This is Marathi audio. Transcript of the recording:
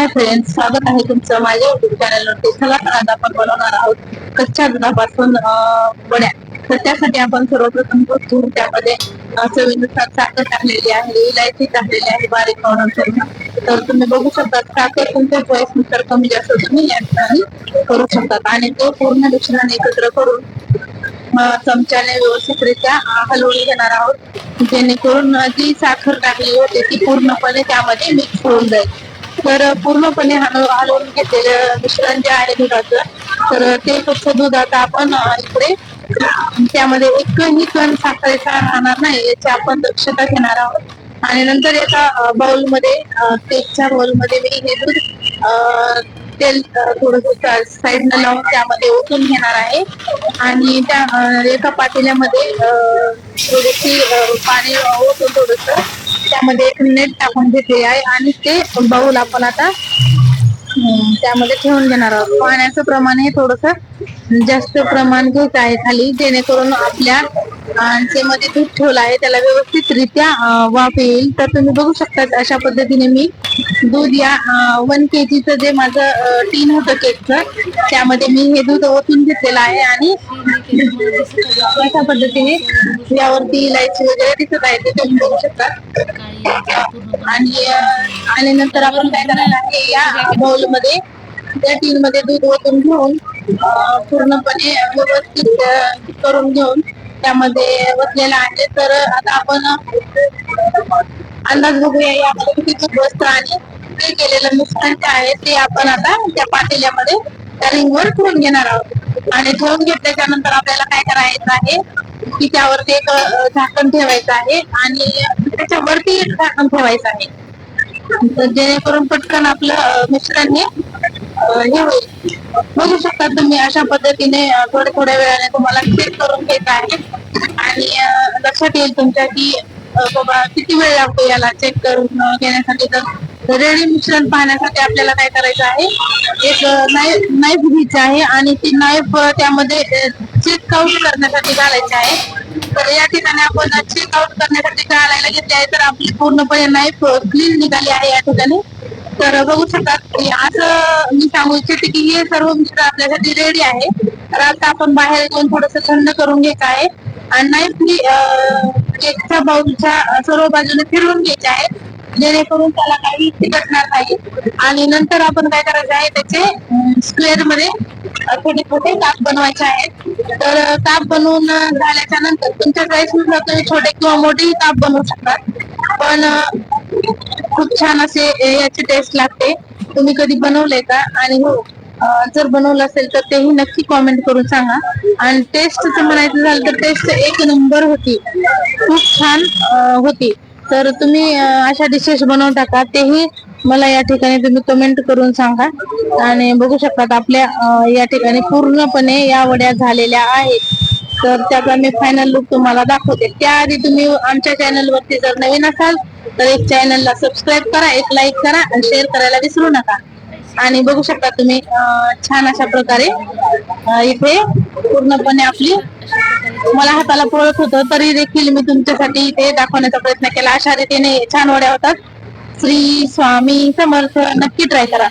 फ्रेंड्स, स्वागत आहे तुमचं माझ्या युट्यूब चॅनलवरती. चला तर आज आपण बनवणार आहोत कच्च्या दुधापासून वड्या. तर त्यासाठी आपण सर्वप्रथम दूध, त्यामध्ये चवीनुसार साखर टाकलेली आहे, इलायची टाकलेली आहे बारीक पावडर करून. तर तुम्ही बघू शकता साखर तुमच्या चॉईसनुसार कमी जास्त तुम्ही या ठिकाणी करू शकतात. आणि ते पूर्ण मिश्रण एकत्र करून चमच्याने व्यवस्थितरित्या हलवून घेणार आहोत, जेणेकरून जी साखर टाकली होती ती पूर्णपणे त्यामध्ये मिक्स होऊन जाईल. तर पूर्णपणे हलवून घेतलेलं मिश्रण जे आहे दुधाचं, तर ते फक्त दूध आता आपण इकडे त्यामध्ये एकही कण साखरेचा राहणार नाही याची आपण दक्षता घेणार आहोत. आणि नंतर एका बाउलमध्ये, केकच्या बाउलमध्ये मी हे दूध तेल थोडस साईडनं लावून त्यामध्ये ओतून घेणार आहे. आणि त्या एका पातेल्यामध्ये थोडीशी पाणी ओतून थोडस त्यामध्ये एक नेट टाकून घेतले आहे आणि ते बाउल आपण आता त्यामध्ये ठेवून घेणार आहोत. पाण्याचं प्रमाण हे थोडस जास्त प्रमाण घ्यायचं आहे खाली, जेणेकरून आपल्या मध्ये दूध ठेवलं आहे त्याला व्यवस्थितरित्या वाफ येईल. तर तुम्ही बघू शकता अशा पद्धतीने मी दूध या 1 kg जे माझं टीन होतं केकचं, त्यामध्ये मी हे दूध ओतून घेतलेलं आहे. आणि अशा पद्धतीने यावरती इलायची वगैरे दिसत आहे, ते तुम्ही बघू शकता. आणि नंतर आपण काय करणार आहे, या बाउल मध्ये त्या टीन मध्ये दूध ओतून घेऊन पूर्णपणे व्यवस्थित करून घेऊन त्यामध्ये वतलेला आहे. तर आता आपण अंदाज बघूया यामध्ये किती दूध बसतं. आणि ते केलेलं मिश्रण जे आहे ते आपण आता त्या पातेल्यामध्ये त्या रिंगवर ठेवून घेणार आहोत. आणि ठेवून घेतल्याच्या नंतर आपल्याला काय करायचं आहे की त्यावरती एक झाकण ठेवायचं आहे आणि त्याच्यावरती एक झाकण ठेवायचं आहे, जेणेकरून पटकन आपलं मिश्रण हे होईल. बघू शकता तुम्ही अशा पद्धतीने थोड्या वेळाने तुम्हाला चेक करून घ्यायचं आहे. आणि लक्षात येईल तुमच्या की बाबा किती वेळ लागतो याला चेक करून घेण्यासाठी. तर रेडी मिश्रण पाहण्यासाठी आपल्याला काय करायचं आहे, एक नाईफ घ्यायची आहे आणि ती नाईफ त्यामध्ये चेक आउट करण्यासाठी घालायची आहे. तर या ठिकाणी आपण चेक आउट करण्यासाठी घालायला घेतली आहे, तर आपली पूर्णपणे नाईफ क्लीन निघाली आहे या ठिकाणी. तर बघू शकता की असं मी सांगू इच्छिते की हे सर्व मिश्रण आपल्यासाठी रेडी आहे. तर आता आपण बाहेर घेऊन थोडस थंड करून घ्यायचं आहे आणि नाईफनी केकच्या बाउलच्या सर्व बाजूने फिरवून घ्यायचे आहे, जेणेकरून त्याला काही चिकटणार नाही. आणि नंतर आपण काय करायचं आहे, त्याचे स्क्वेअर मध्ये छोटे छोटे काप बनवायचे आहेत. तर काप बनवून झाल्याच्या नंतर तुमच्या चॉईसनुसार तुम्ही छोटे किंवा मोठेही काप बनवू शकतात, पण खूप छान असे याची टेस्ट लागते. तुम्ही कधी बनवले का? आणि हो, जर बनवलं असेल तर तेही नक्की कॉमेंट करून सांगा. आणि टेस्ट म्हणायचं झालं तर टेस्ट एक नंबर होती, खूप छान होती. तर तुम्ही अशा डिशेस बनवता का, तेही मला या ठिकाणी तुम्ही कमेंट करून सांगा. आणि बघू शकतात आपल्या या ठिकाणी पूर्णपणे या वड्या झालेल्या आहेत. तर त्याचा मी फायनल लुक तुम्हाला दाखवते. त्याआधी तुम्ही आमच्या चॅनलवरती जर नवीन असाल तर एक चॅनलला सबस्क्राईब करा, एक लाईक करा आणि शेअर करायला विसरू नका. आणि बघू शकता तुम्ही छान अशा प्रकारे इथे पूर्णपणे आपली, मला हाताला पळत होतं तरी देखील मी तुमच्यासाठी इथे दाखवण्याचा प्रयत्न केला. अशा रीतीने छान वड्या होतात. श्री स्वामी समर्थ. नक्की ट्राय करा.